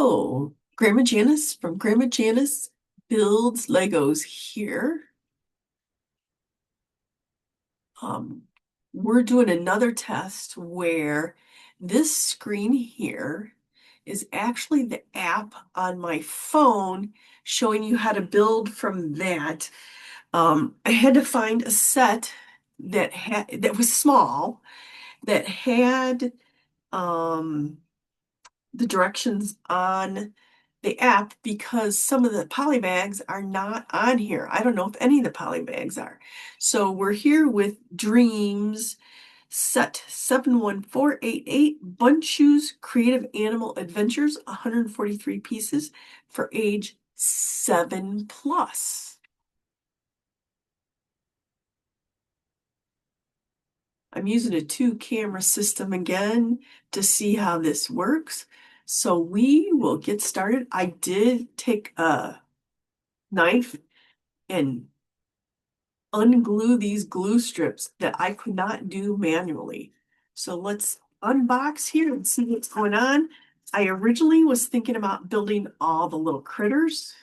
Hello, Grandma Janice from Grandma Janice Builds Legos here. Um, we're doing another test where this screen here is actually the app on my phone showing you how to build from that. I had to find a set that was small that had um, the directions on the app because some of the poly bags are not on here. I don't know if any of the poly bags are. So we're here with Dreams Set 71488 Bunchus Creative Animal Adventures, 143 pieces for age 7 plus. I'm using a 2-camera system again to see how this works. So we will get started. I did take a knife and unglue these glue strips that I could not do manually. So let's unbox here and see what's going on. I originally was thinking about building all the little critters,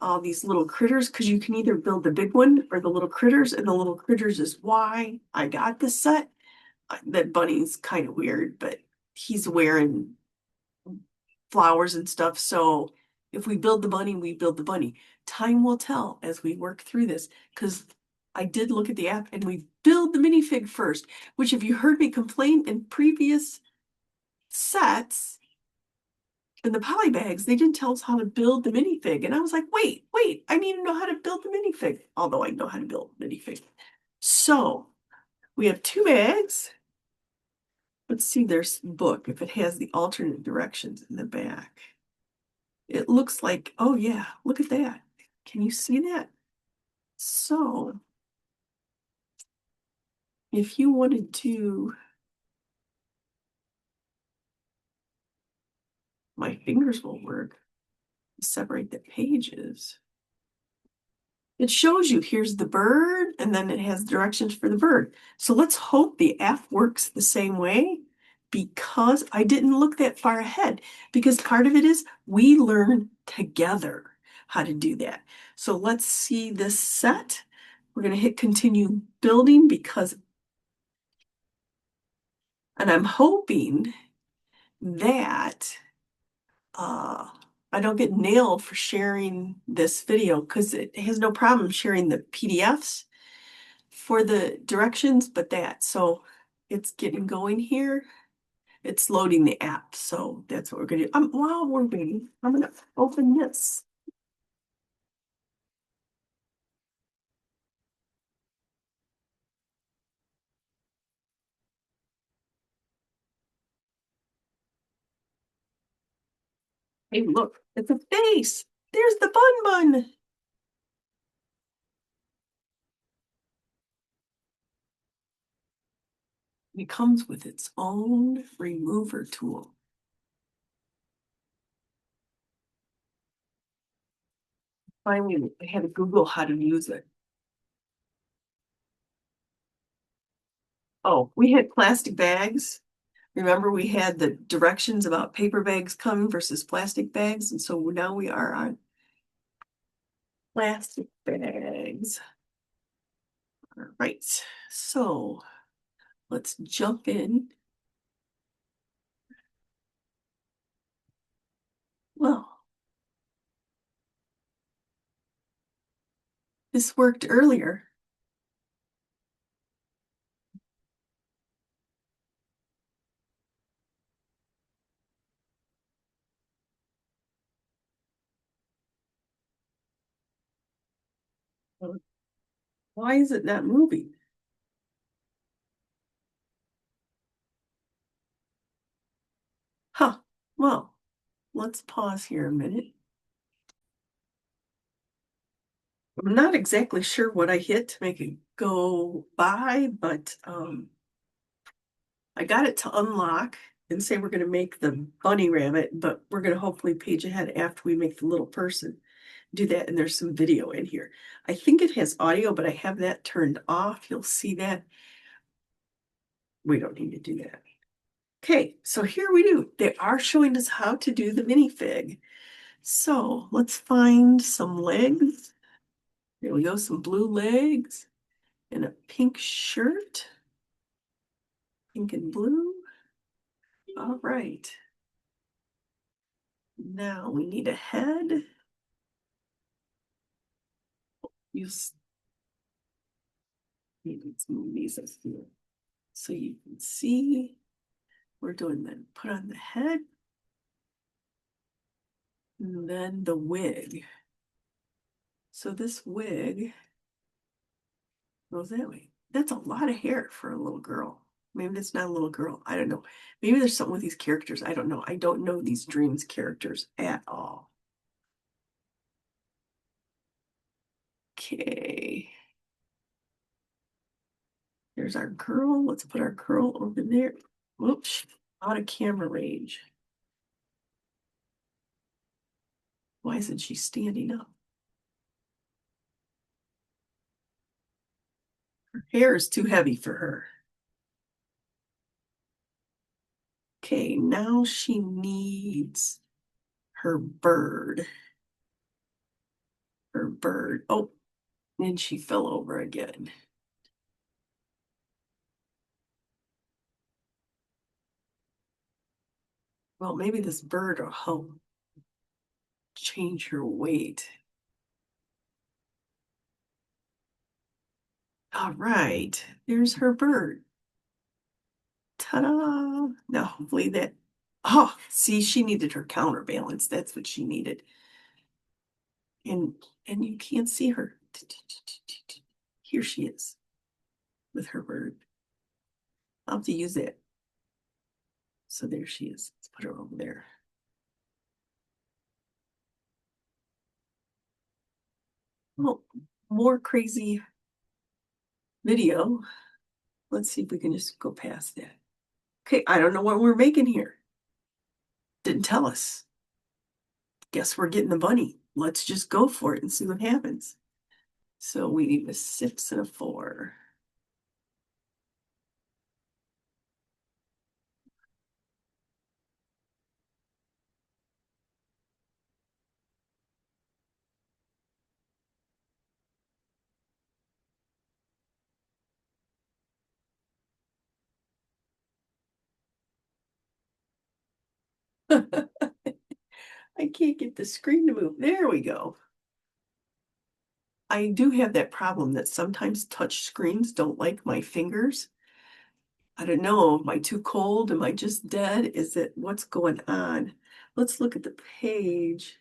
all these little critters, because you can either build the big one or the little critters, and the little critters is why I got this set. That bunny's kind of weird, but he's wearing flowers and stuff. So if we build the bunny, we build the bunny. Time will tell as we work through this, because I did look at the app and we build the minifig first, which if you heard me complain in previous sets, in the poly bags, they didn't tell us how to build the minifig. And I was like, wait, I need to know how to build the minifig, although I know how to build minifig. So we have 2 bags. Let's see their book, if it has the alternate directions in the back. It looks like, oh yeah, look at that. Can you see that? So if you wanted to, my fingers will work, separate the pages. It shows you here's the bird, and then it has directions for the bird. So let's hope the app works the same way, because I didn't look that far ahead, because part of it is we learn together how to do that. So let's see this set. We're going to hit continue building and I'm hoping that I don't get nailed for sharing this video, because it has no problem sharing the PDFs for the directions, but that. So it's getting going here. It's loading the app. So that's what we're going to do. While we're waiting, I'm going to open this. Hey, look, it's a face. There's the bun. It comes with its own remover tool. Finally, I had to Google how to use it. Oh, we had plastic bags. Remember, we had the directions about paper bags coming versus plastic bags, and so now we are on plastic bags. All right, so let's jump in. Well, this worked earlier. Why is it not moving? Huh, well, let's pause here a minute. I'm not exactly sure what I hit to make it go by, but I got it to unlock and say we're going to make the bunny rabbit, but we're going to hopefully page ahead after we make the little person. Do that, and there's some video in here. I think it has audio, but I have that turned off. You'll see that. We don't need to do that. Okay, so here we do. They are showing us how to do the minifig. So let's find some legs. Here we go, some blue legs and a pink shirt. Pink and blue. All right. Now we need a head. Let's move these up here so you can see. We're doing that. Put on the head. And then the wig. So this wig goes that way. That's a lot of hair for a little girl. Maybe that's not a little girl. I don't know. Maybe there's something with these characters. I don't know. I don't know these Dreams characters at all. Okay. There's our girl. Let's put our girl over there. Whoops. Out of camera range. Why isn't she standing up? Her hair is too heavy for her. Okay, now she needs her bird. Her bird. Oh, and she fell over again. Well, maybe this bird will help change her weight. All right, there's her bird. Ta-da! Now, hopefully that, oh, see, she needed her counterbalance. That's what she needed. And you can't see her. Here she is with her bird. I'll have to use that. So there she is. Let's put her over there. Well, more crazy video. Let's see if we can just go past that. Okay, I don't know what we're making here. Didn't tell us. Guess we're getting the bunny. Let's just go for it and see what happens. So we need a 6 and a 4. I can't get the screen to move. There we go. I do have that problem that sometimes touch screens don't like my fingers. I don't know. Am I too cold? Am I just dead? Is it what's going on? Let's look at the page.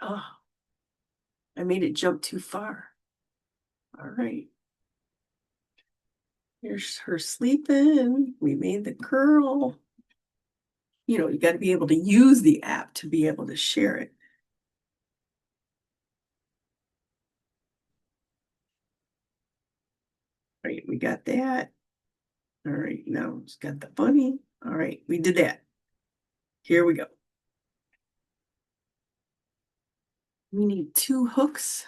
Oh, I made it jump too far. All right. Here's her sleeping. We made the curl. You know, you got to be able to use the app to be able to share it. All right, we got that. All right, now it's got the bunny. All right, we did that. Here we go. We need 2 hooks.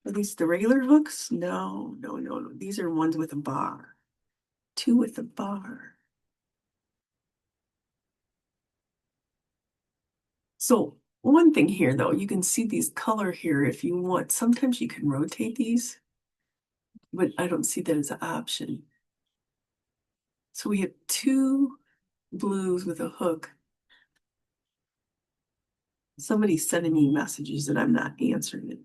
Are these the regular hooks? No, no, no, no. These are ones with a bar. 2 with a bar. So one thing here, though, you can see these color here if you want. Sometimes you can rotate these, but I don't see that as an option. So we have 2 blues with a hook. Somebody's sending me messages and I'm not answering it.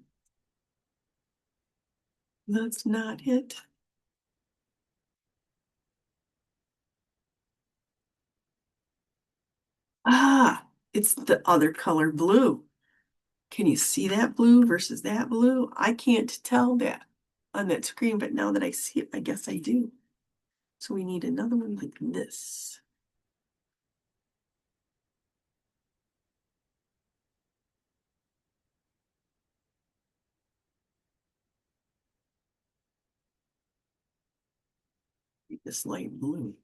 That's not it. Ah, it's the other color blue. Can you see that blue versus that blue? I can't tell that on that screen, but now that I see it, I guess I do. So we need another one like this. This light blue.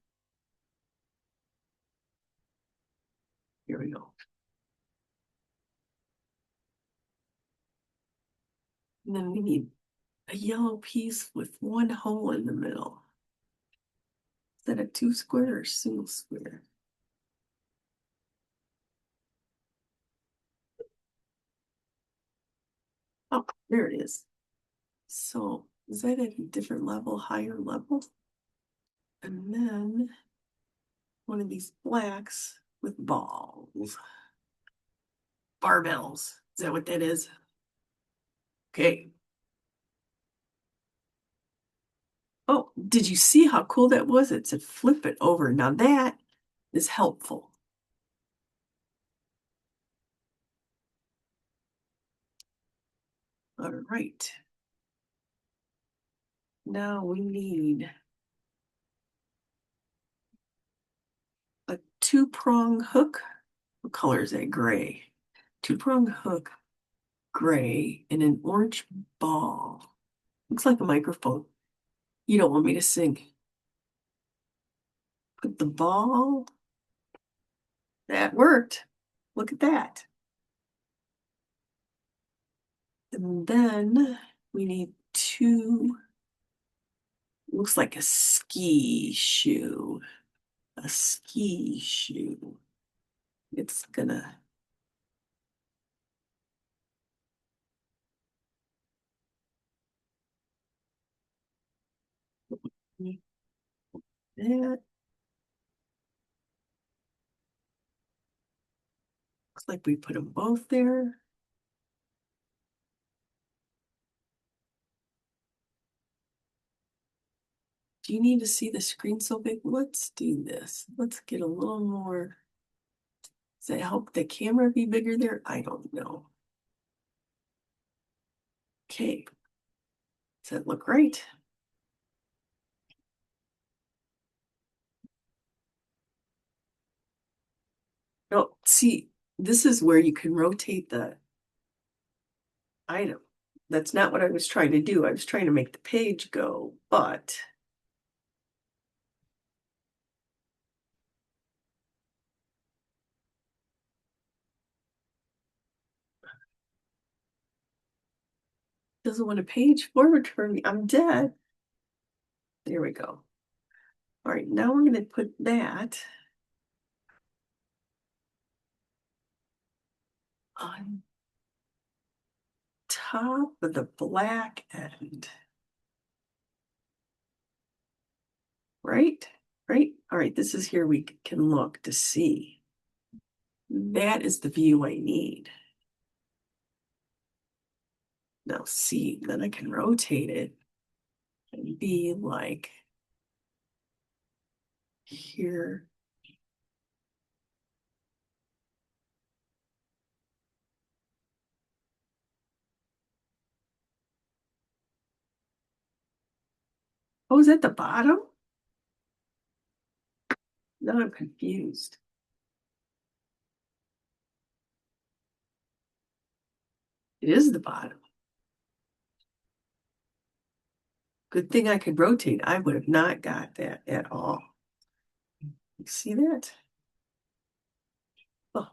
Here we go. And then we need a yellow piece with one hole in the middle. Is that a 2 square or single square? Oh, there it is. So is that at a different level, higher level? And then one of these blacks with balls. Barbells. Is that what that is? Okay. Oh, did you see how cool that was? It said flip it over. Now that is helpful. All right. Now we need a 2-prong hook. What color is that? Gray. 2-prong hook, gray, and an orange ball. Looks like a microphone. You don't want me to sing. Put the ball. That worked. Look at that. And then we need 2, looks like a ski shoe. A ski shoe. It's gonna, that looks like we put them both there. Do you need to see the screen so big? Let's do this. Let's get a little more. Does that help the camera be bigger there? I don't know. Okay. Does that look right? No, see, this is where you can rotate the item. That's not what I was trying to do. I was trying to make the page go, but doesn't want a page forward for me. I'm dead. There we go. All right, now we're going to put that on top of the black end. Right? Right? All right, this is here we can look to see. That is the view I need. Now see, then I can rotate it and be like here. Oh, is that the bottom? Now I'm confused. It is the bottom. Good thing I could rotate. I would have not got that at all. You see that? Oh, all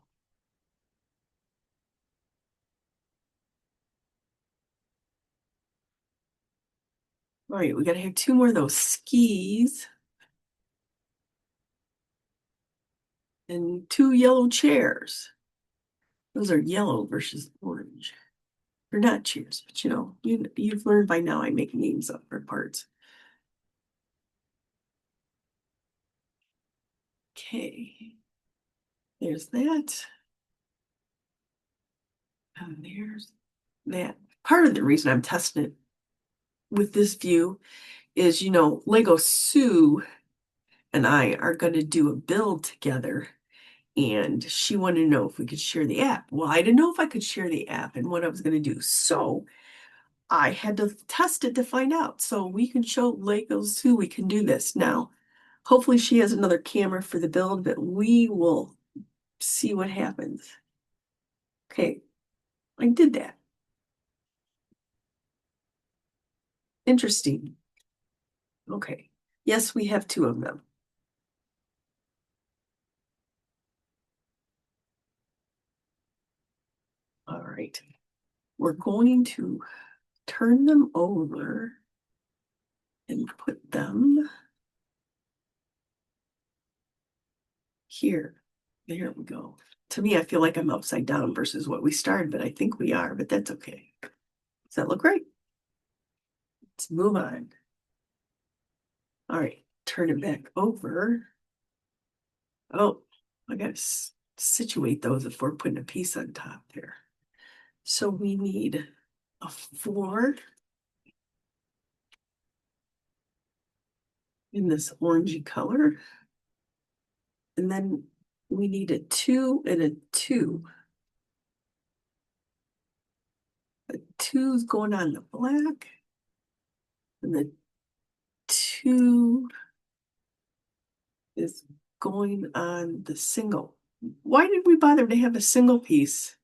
right, we gotta have 2 more of those skis and 2 yellow chairs. Those are yellow versus orange. They're not chairs, but you've learned by now I make names up for parts. Okay, there's that. And there's that. Part of the reason I'm testing it with this view is, Lego Sue and I are going to do a build together. And she wanted to know if we could share the app. Well, I didn't know if I could share the app and what I was going to do. So I had to test it to find out. So we can show Lego Sue we can do this. Now, hopefully she has another camera for the build, but we will see what happens. Okay, I did that. Interesting. Okay. Yes, we have 2 of them. All right. We're going to turn them over and put them here. There we go. To me, I feel like I'm upside down versus what we started, but I think we are, but that's okay. Does that look right? Let's move on. All right, turn it back over. Oh, I gotta situate those if we're putting a piece on top there. So we need a 4 in this orangey color. And then we need a 2 and a 2. The 2's going on the black. And the 2 is going on the single. Why did we bother to have a single piece?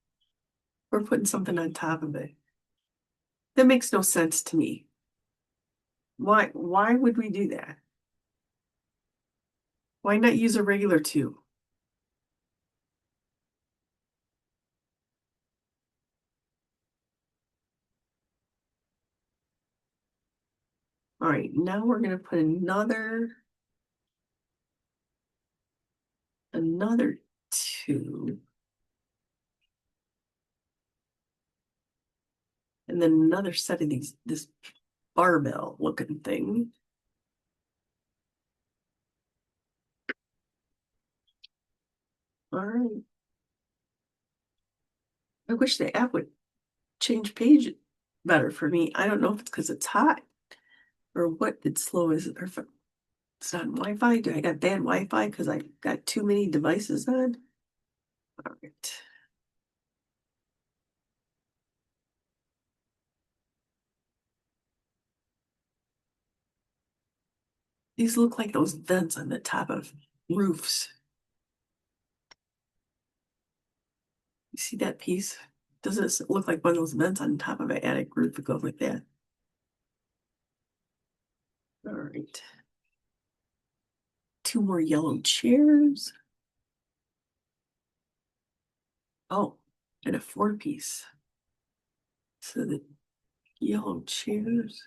We're putting something on top of it. That makes no sense to me. Why would we do that? Why not use a regular 2? All right, now we're going to put another 2. And then another set of this barbell looking thing. All right. I wish the app would change page better for me. I don't know if it's because it's hot or what it's slow is, or if it's on Wi-Fi. Do I got bad Wi-Fi because I got too many devices on? All right. These look like those vents on the top of roofs. You see that piece? Doesn't it look like one of those vents on top of an attic roof that goes like that? All right. 2 more yellow chairs. Oh, and a 4-piece. So the yellow chairs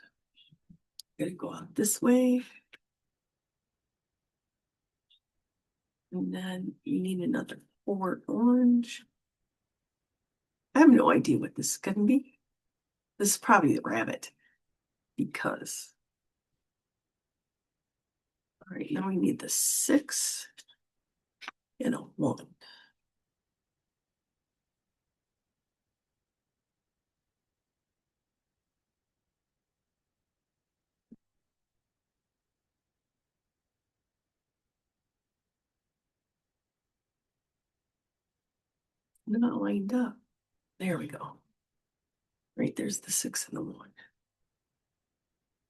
gotta go out this way. And then you need another 4 orange. I have no idea what this is gonna be. This is probably the rabbit because. All right, now we need the 6 and a 1. Not lined up. There we go. Right, there's the 6 and the 1. All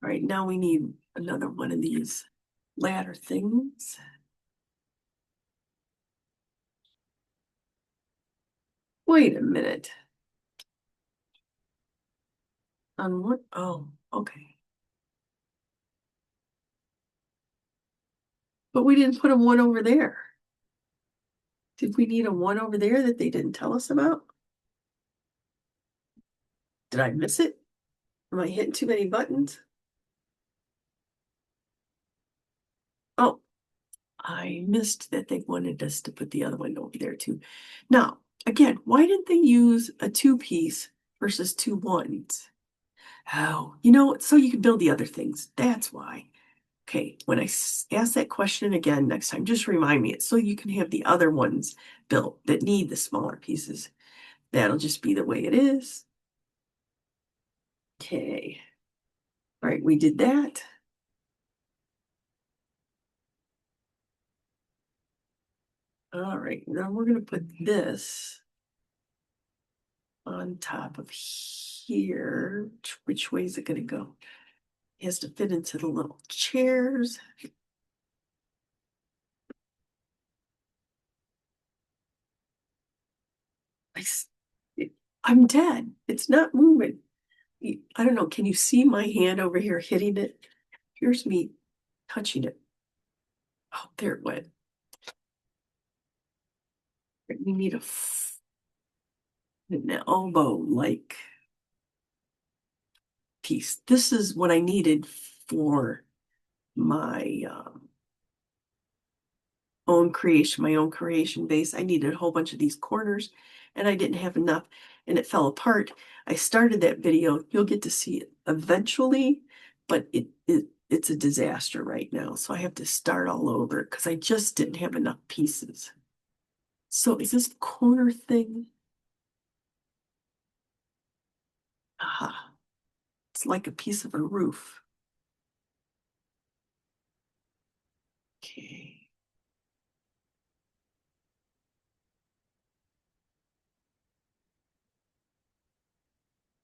right, now we need another one of these ladder things. Wait a minute. On what? Oh, okay. But we didn't put a 1 over there. Did we need a 1 over there that they didn't tell us about? Did I miss it? Am I hitting too many buttons? Oh, I missed that they wanted us to put the other one over there too. Now, again, why didn't they use a 2-piece versus 2 ones? Oh, so you can build the other things. That's why. Okay, when I ask that question again next time, just remind me. It's so you can have the other ones built that need the smaller pieces. That'll just be the way it is. Okay. All right, we did that. All right, now we're going to put this on top of here. Which way is it going to go? It has to fit into the little chairs. I'm dead. It's not moving. I don't know. Can you see my hand over here hitting it? Here's me touching it. Oh, there it went. We need an elbow like. piece. This is what I needed for my my own creation base. I needed a whole bunch of these corners and I didn't have enough and it fell apart. I started that video. You'll get to see it eventually, but it's a disaster right now. So I have to start all over because I just didn't have enough pieces. So is this corner thing? Ah, it's like a piece of a roof. Okay.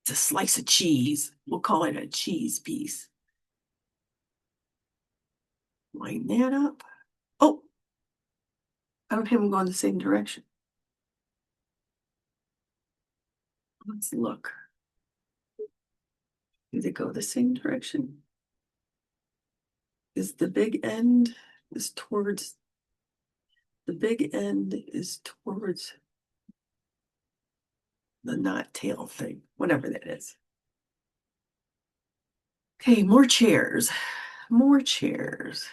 It's a slice of cheese. We'll call it a cheese piece. Line that up. Oh, I don't have them going the same direction. Let's look. Do they go the same direction? Is the big end is towards the big end is towards the knot tail thing, whatever that is. Okay, more chairs. More chairs.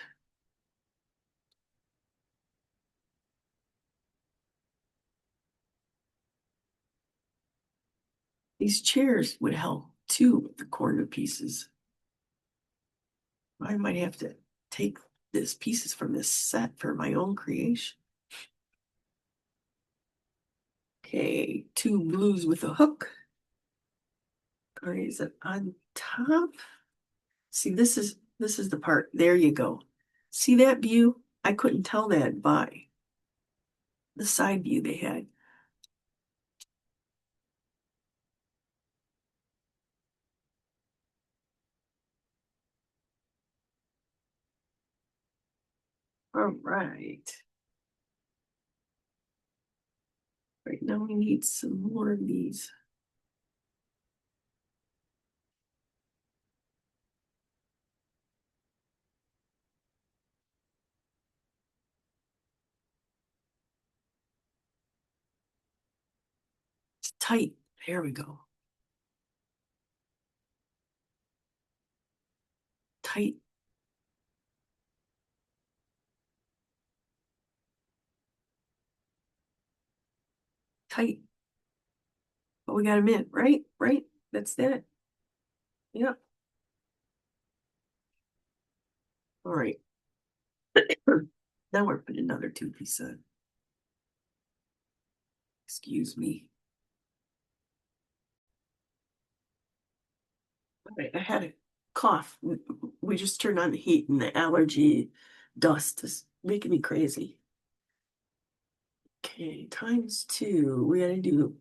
These chairs would help too with the corner pieces. I might have to take this pieces from this set for my own creation. Okay, two blues with a hook. Or is it on top? See, this is the part. There you go. See that view? I couldn't tell that by the side view they had. All right. Right now we need some more of these. It's tight. There we go. Tight. Tight. But we got them in, right? Right? That's that. Yep. All right. Now we're putting another 2 piece on. Excuse me. All right, I had a cough. We just turned on the heat and the allergy dust is making me crazy. Okay, ×2. We gotta do,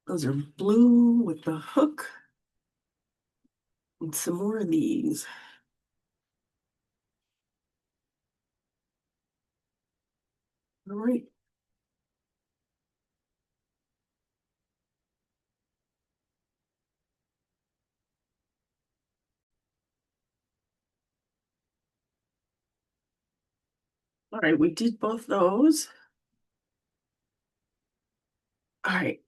those are blue with the hook. And some more of these. All right. All right, we did both those. All right.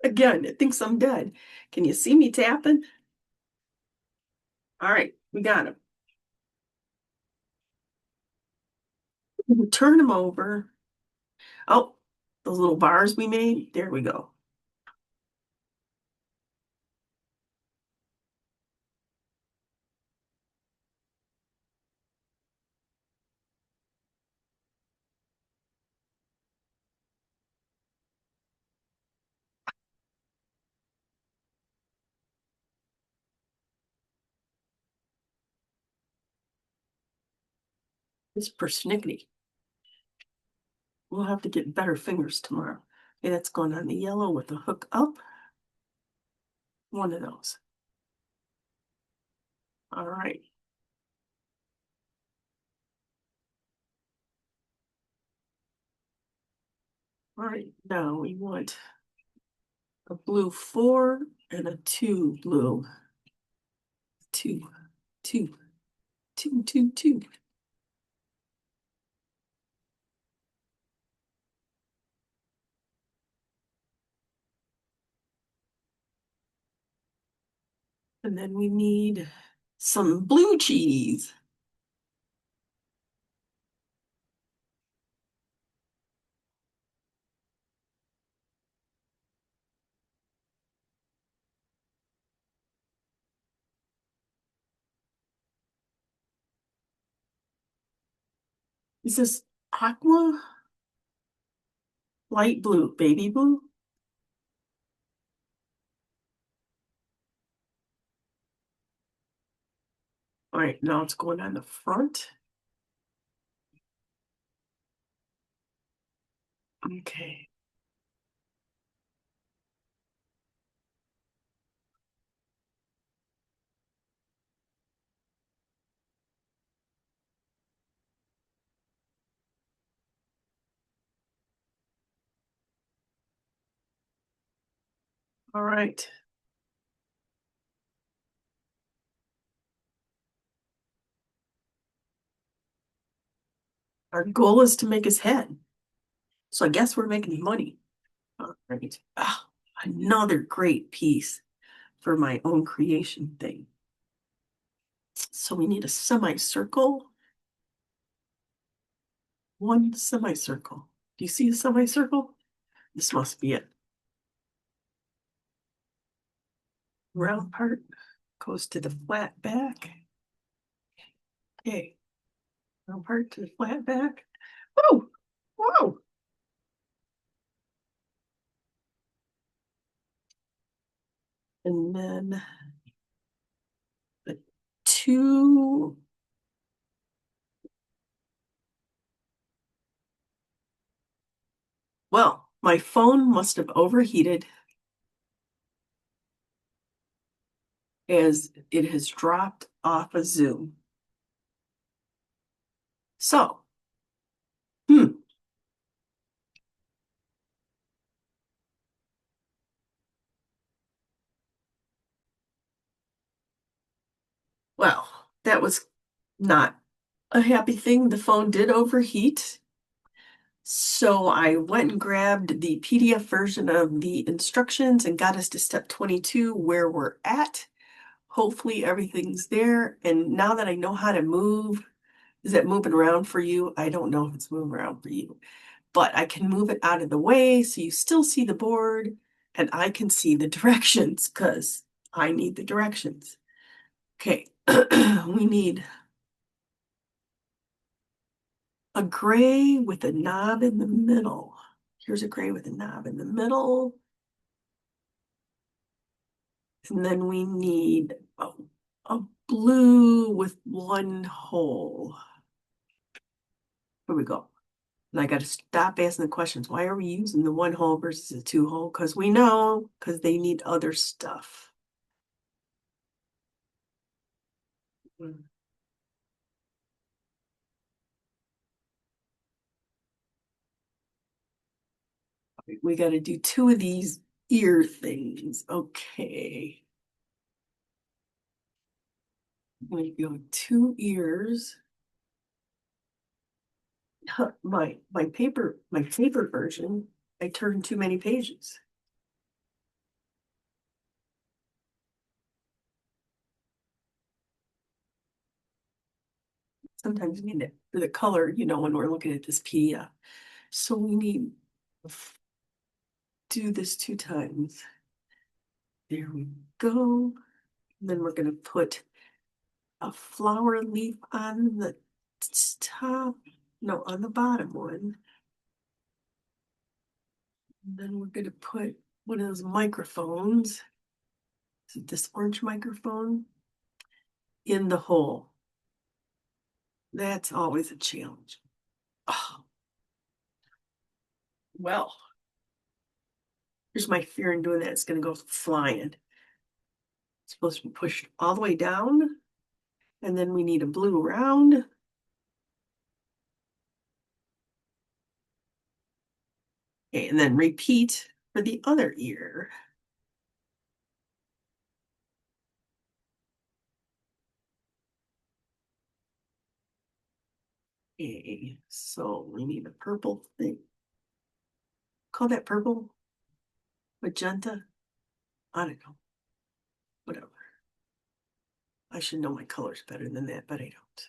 Again, it thinks I'm dead. Can you see me tapping? All right, we got them. Turn them over. Oh, those little bars we made. There we go. It's persnickety. We'll have to get better fingers tomorrow. Okay, that's going on the yellow with the hook up. One of those. All right. All right, now we want a blue 4 and a 2 blue. 2, 2, 2, 2, 2. And then we need some blue cheese. Is this aqua? Light blue, baby blue? All right, now it's going on the front. Okay. All right. Our goal is to make his head. So I guess we're making money. All right. Ah, another great piece for my own creation thing. So we need a semicircle. One semicircle. Do you see a semicircle? This must be it. Round part goes to the flat back. Okay. Round part to the flat back. Whoa! Whoa! And then the two. Well, my phone must have overheated as it has dropped off of Zoom. So, hmm, well, that was not a happy thing. The phone did overheat. So I went and grabbed the PDF version of the instructions and got us to step 22 where we're at. Hopefully everything's there. And now that I know how to move, is it moving around for you? I don't know if it's moving around for you, but I can move it out of the way so you still see the board and I can see the directions because I need the directions. Okay, we need a gray with a knob in the middle. Here's a gray with a knob in the middle. And then we need a blue with one hole. Here we go. And I got to stop asking the questions. Why are we using the one hole versus the two hole? Because we know, because they need other stuff. We got to do two of these ear things. Okay. We go two ears. My paper version, I turned too many pages. Sometimes you need it for the color, when we're looking at this PDF. So we need to do this 2 times. There we go. And then we're going to put a flower leaf on the top, no, on the bottom one. And then we're going to put one of those microphones, is it this orange microphone, in the hole. That's always a challenge. Oh, well, here's my fear in doing that. It's going to go flying. It's supposed to be pushed all the way down. And then we need a blue round. Okay, and then repeat for the other ear. Okay, so we need a purple thing. Call that purple? Magenta? I don't know. Whatever. I should know my colors better than that, but I don't.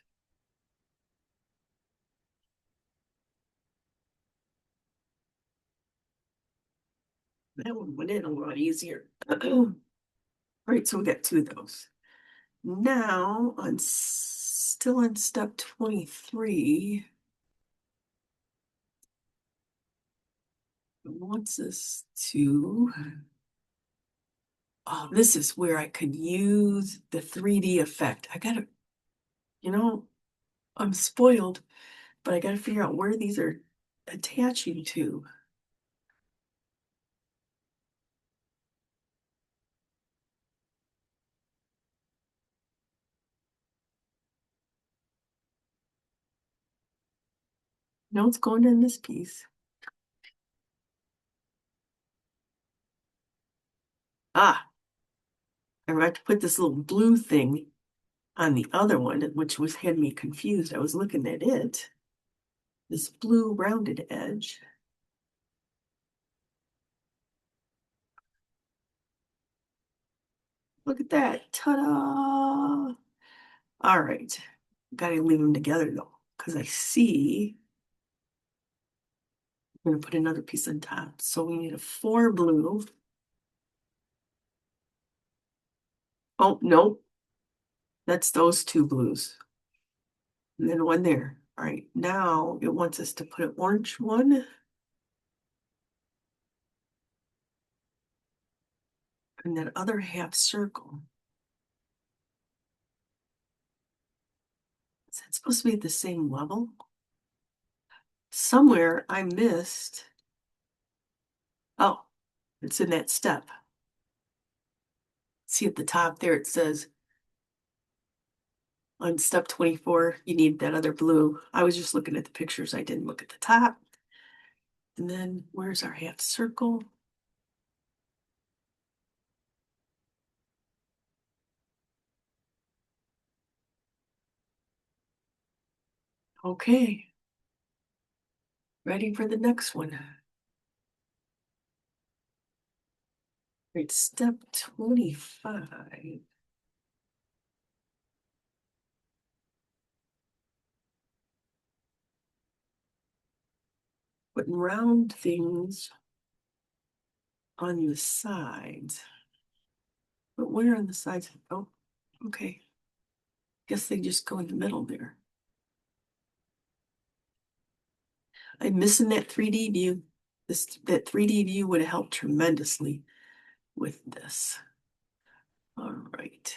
That one went in a lot easier. All right, so we got two of those. Now, still on step 23, it wants us to, oh, this is where I could use the 3D effect. I gotta, you know, I'm spoiled, but I gotta figure out where these are attaching to. No, it's going in this piece. Ah, I forgot to put this little blue thing on the other one, which had me confused. I was looking at it. This blue rounded edge. Look at that. Ta-da! All right. Gotta leave them together though, because I see I'm gonna put another piece on top. So we need a 4 blue. Oh, no, that's those two blues. And then one there. All right, now it wants us to put an orange one. And that other half circle. Is that supposed to be at the same level? Somewhere I missed. Oh, it's in that step. See at the top there, it says on step 24, you need that other blue. I was just looking at the pictures. I didn't look at the top. And then where's our half circle? Okay. Ready for the next one. Right, step 25. Putting round things on the sides. But where on the sides? Oh, okay. Guess they just go in the middle there. I'm missing that 3D view. That 3D view would have helped tremendously with this. All right.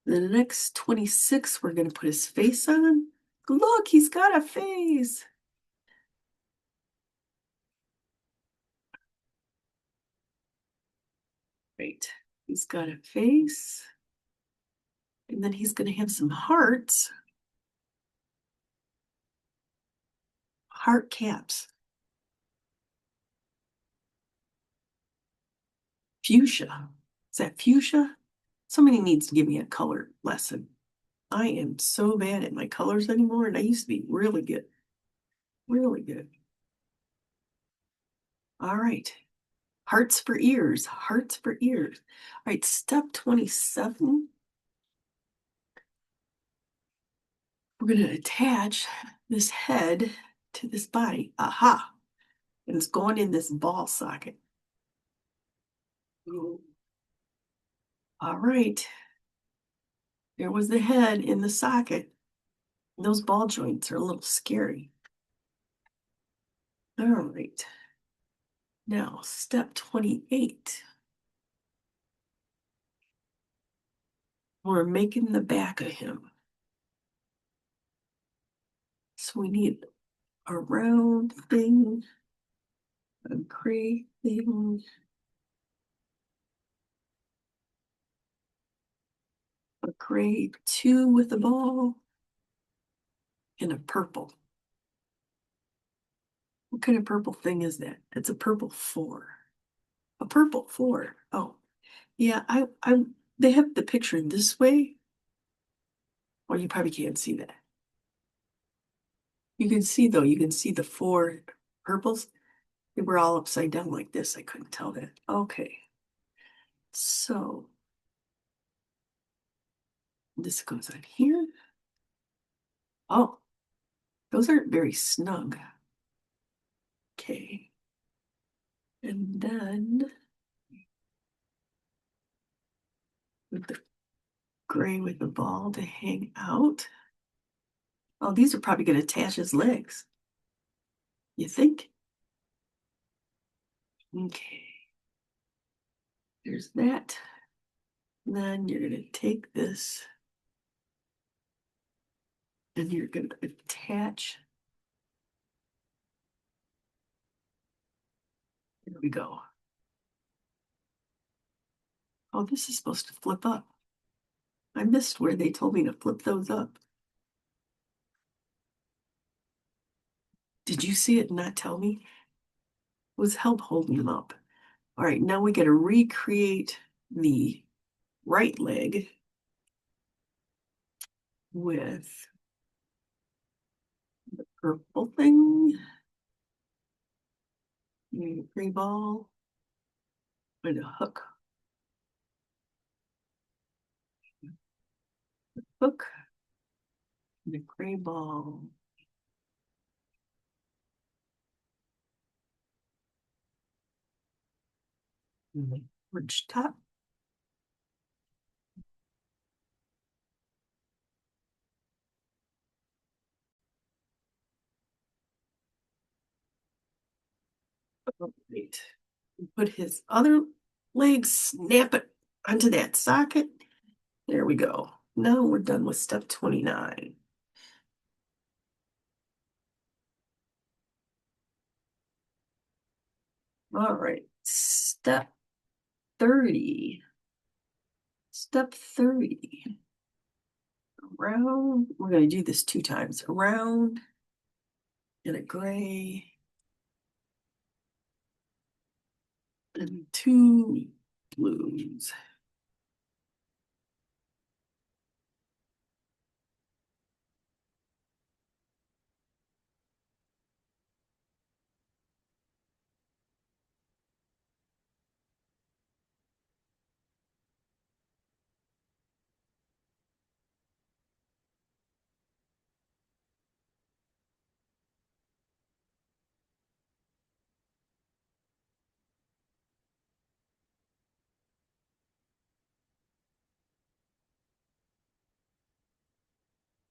The next 26, we're going to put his face on. Look, he's got a face. Right. He's got a face. And then he's going to have some hearts. Heart caps. Fuchsia. Is that fuchsia? Somebody needs to give me a color lesson. I am so bad at my colors anymore, and I used to be really good. Really good. All right. Hearts for ears. Hearts for ears. All right, step 27. We're going to attach this head to this body. Aha. And it's going in this ball socket. All right. There was the head in the socket. Those ball joints are a little scary. All right. Now, step 28. We're making the back of him. So we need a round thing, a gray thing, a gray 2 with a ball, and a purple. What kind of purple thing is that? It's a purple 4. A purple 4. Oh, yeah, they have the picture this way. Or you probably can't see that. You can see though, you can see the 4 purples. They were all upside down like this. I couldn't tell that. Okay. So This goes on here. Oh, those aren't very snug. Okay. And then with the gray with the ball to hang out. Oh, these are probably going to attach his legs. You think? Okay. There's that. And then you're going to take this and you're going to attach. There we go. Oh, this is supposed to flip up. I missed where they told me to flip those up. Did you see it and not tell me? It was help holding them up. All right, now we got to recreate the right leg with the purple thing, the gray ball, and a hook. Hook, and a gray ball. And the orange top. Right. Put his other leg, snap it onto that socket. There we go. Now we're done with step 29. All right, step 30. Step 30. Around, we're going to do this 2 times. Around in a gray and 2 blues.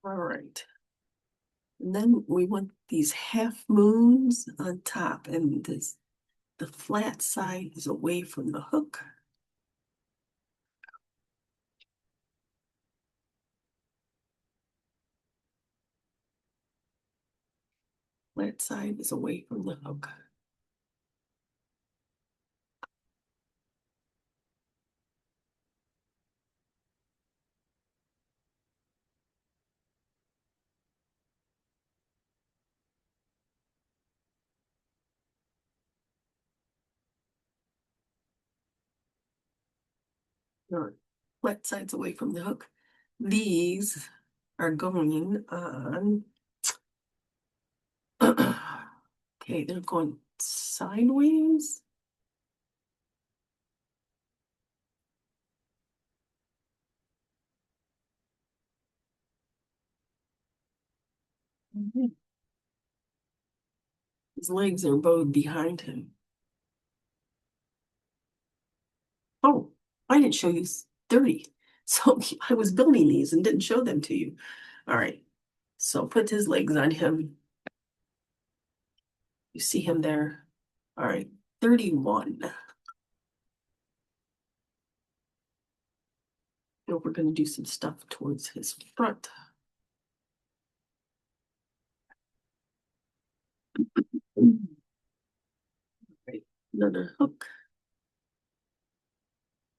All right. And then we want these half moons on top, and the flat side is away from the hook. Flat side is away from the hook. Or flat side's away from the hook. These are going on. Okay, they're going sideways. Mhm. His legs are bowed behind him. Oh, I didn't show you 30. So I was building these and didn't show them to you. All right. So put his legs on him. You see him there. All right. 31. Now we're going to do some stuff towards his front. Right. Another hook.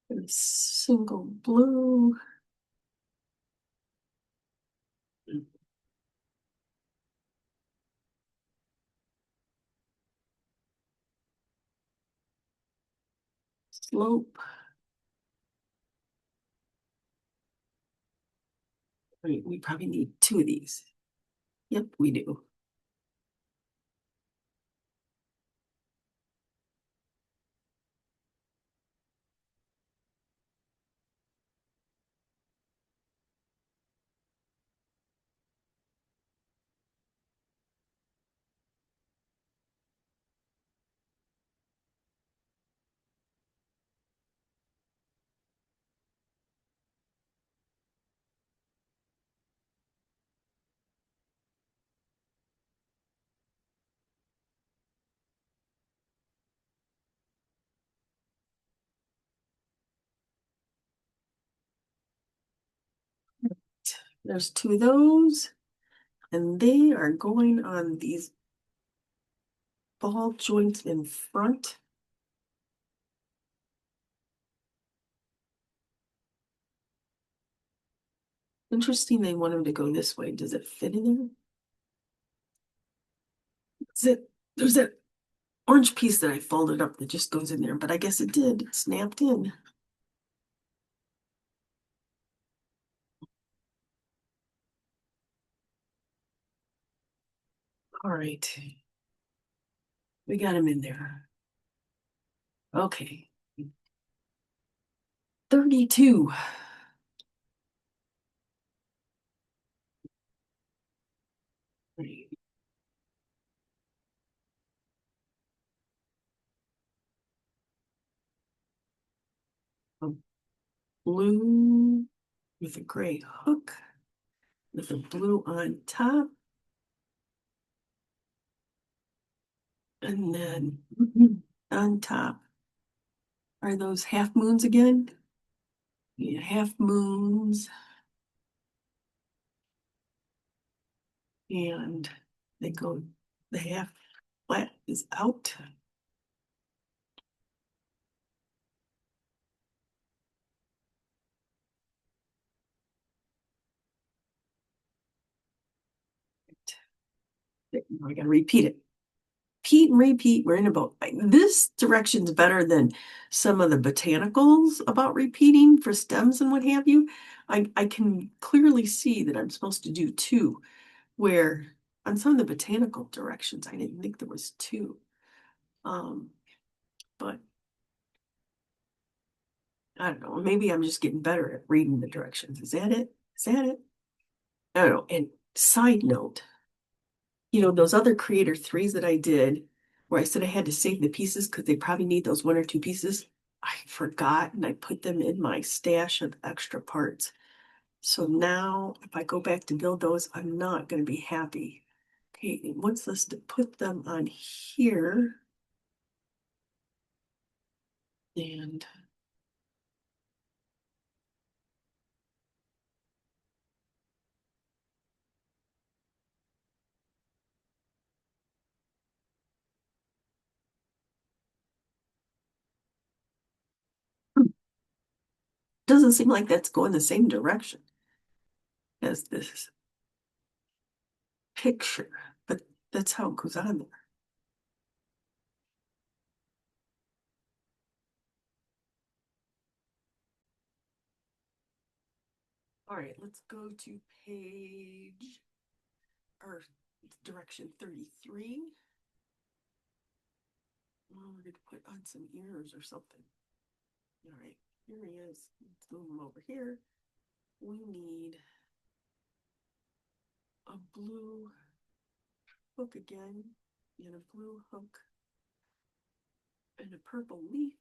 And a single blue. Slope. Right, we probably need 2 of these. Yep, we do. There's two of those, and they are going on these ball joints in front. Interesting, they want them to go this way. Does it fit in there? There's that orange piece that I folded up that just goes in there, but I guess it did. It snapped in. All right. We got him in there. Okay. 32. A blue with a gray hook with a blue on top. And then on top are those half moons again? Yeah, half moons. And they go, the half flat is out. I gotta repeat it. Repeat and repeat. We're in a boat. This direction's better than some of the botanicals about repeating for stems and what have you. I can clearly see that I'm supposed to do two, where on some of the botanical directions, I didn't think there was two. But I don't know, maybe I'm just getting better at reading the directions. Is that it? Is that it? I don't know. And side note, those other creator threes that I did, where I said I had to save the pieces because they probably need those one or two pieces, I forgot and I put them in my stash of extra parts. So now if I go back to build those, I'm not going to be happy. Okay, it wants us to put them on here. And doesn't seem like that's going the same direction as this picture, but that's how it goes on there. All right, let's go to page or direction 33. Well, we're going to put on some ears or something. All right, here he is. Let's move him over here. We need a blue hook again, and a blue hook, and a purple leaf.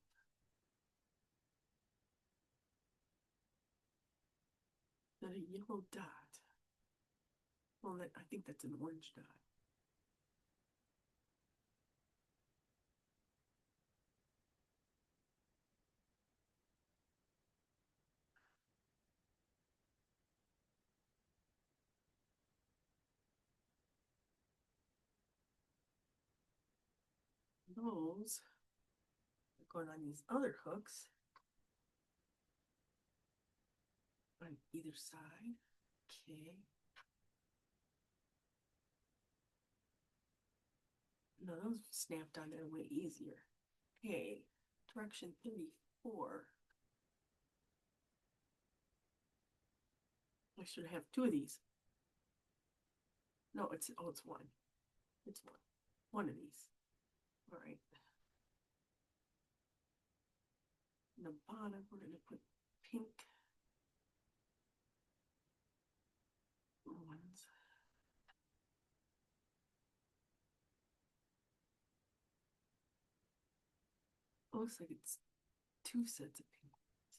And a yellow dot. Well, I think that's an orange dot. Those are going on these other hooks on either side. Okay. No, those snapped on there way easier. Okay, direction 34. I should have two of these. No, it's one. It's one. One of these. All right. In the bottom, we're going to put pink ones. It looks like it's two sets of pink ones.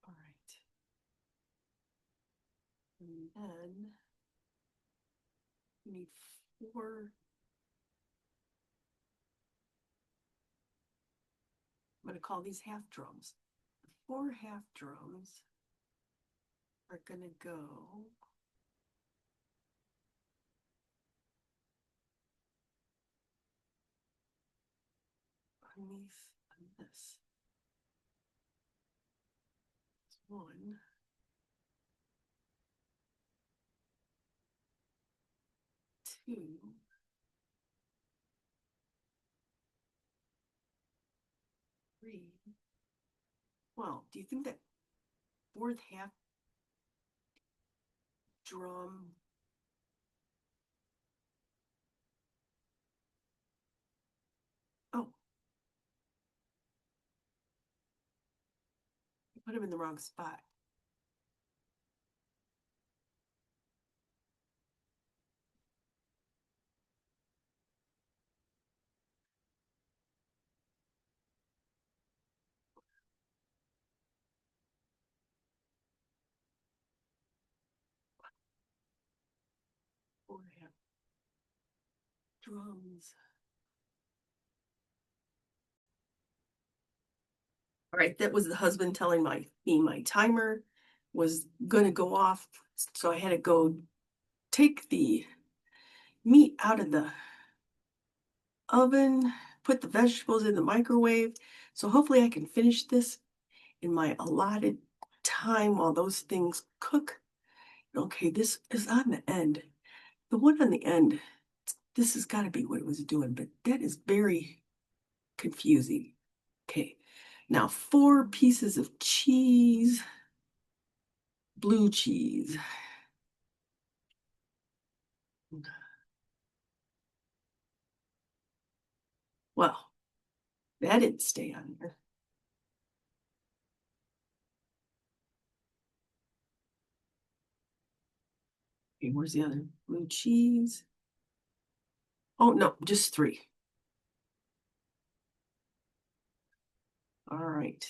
All right. And then we need four. I'm going to call these half drums. The 4 half drums are going to go underneath this. One, two, three. Well, do you think that 4th half drum oh, I put him in the wrong spot. Four half drums. All right, that was the husband telling me my timer was gonna go off, so I had to go take the meat out of the oven, put the vegetables in the microwave. So hopefully I can finish this in my allotted time while those things cook. Okay, this is on the end. The one on the end, this has got to be what it was doing, but that is very confusing. Okay, now 4 pieces of cheese, blue cheese. Well, that didn't stay on there. Okay, where's the other blue cheese? Oh, no, just 3. All right,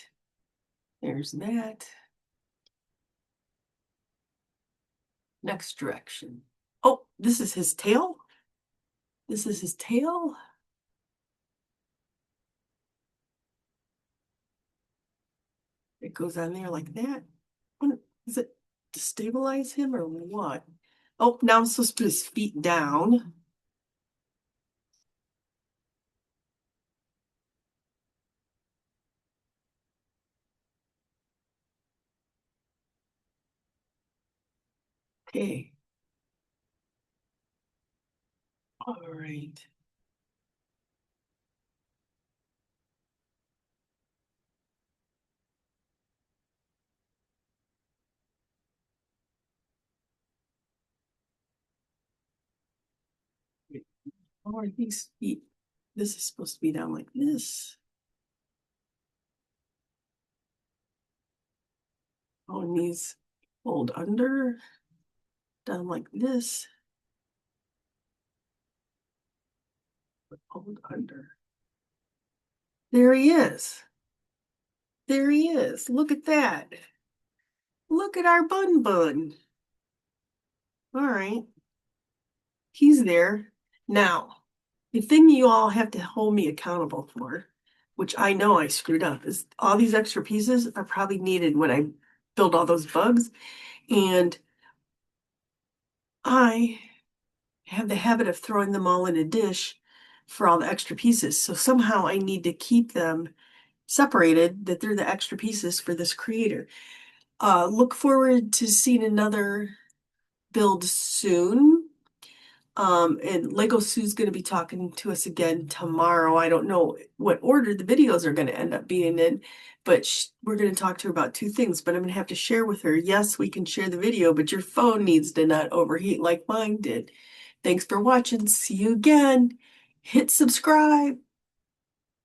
there's that. Next direction. Oh, this is his tail? This is his tail? It goes on there like that. What, is it to stabilize him or what? Oh, now I'm supposed to put his feet down. Okay. All right. How are these feet? This is supposed to be down like this. Oh, and these fold under, down like this. Fold under. There he is. There he is. Look at that. Look at our bun bun. All right. He's there. Now, the thing you all have to hold me accountable for, which I know I screwed up, is all these extra pieces are probably needed when I build all those bugs. And I have the habit of throwing them all in a dish for all the extra pieces. So somehow I need to keep them separated, that they're the extra pieces for this creator. Look forward to seeing another build soon. And Lego Sue's going to be talking to us again tomorrow. I don't know what order the videos are going to end up being in, but we're going to talk to her about 2 things. But I'm going to have to share with her, yes, we can share the video, but your phone needs to not overheat like mine did. Thanks for watching. See you again. Hit subscribe.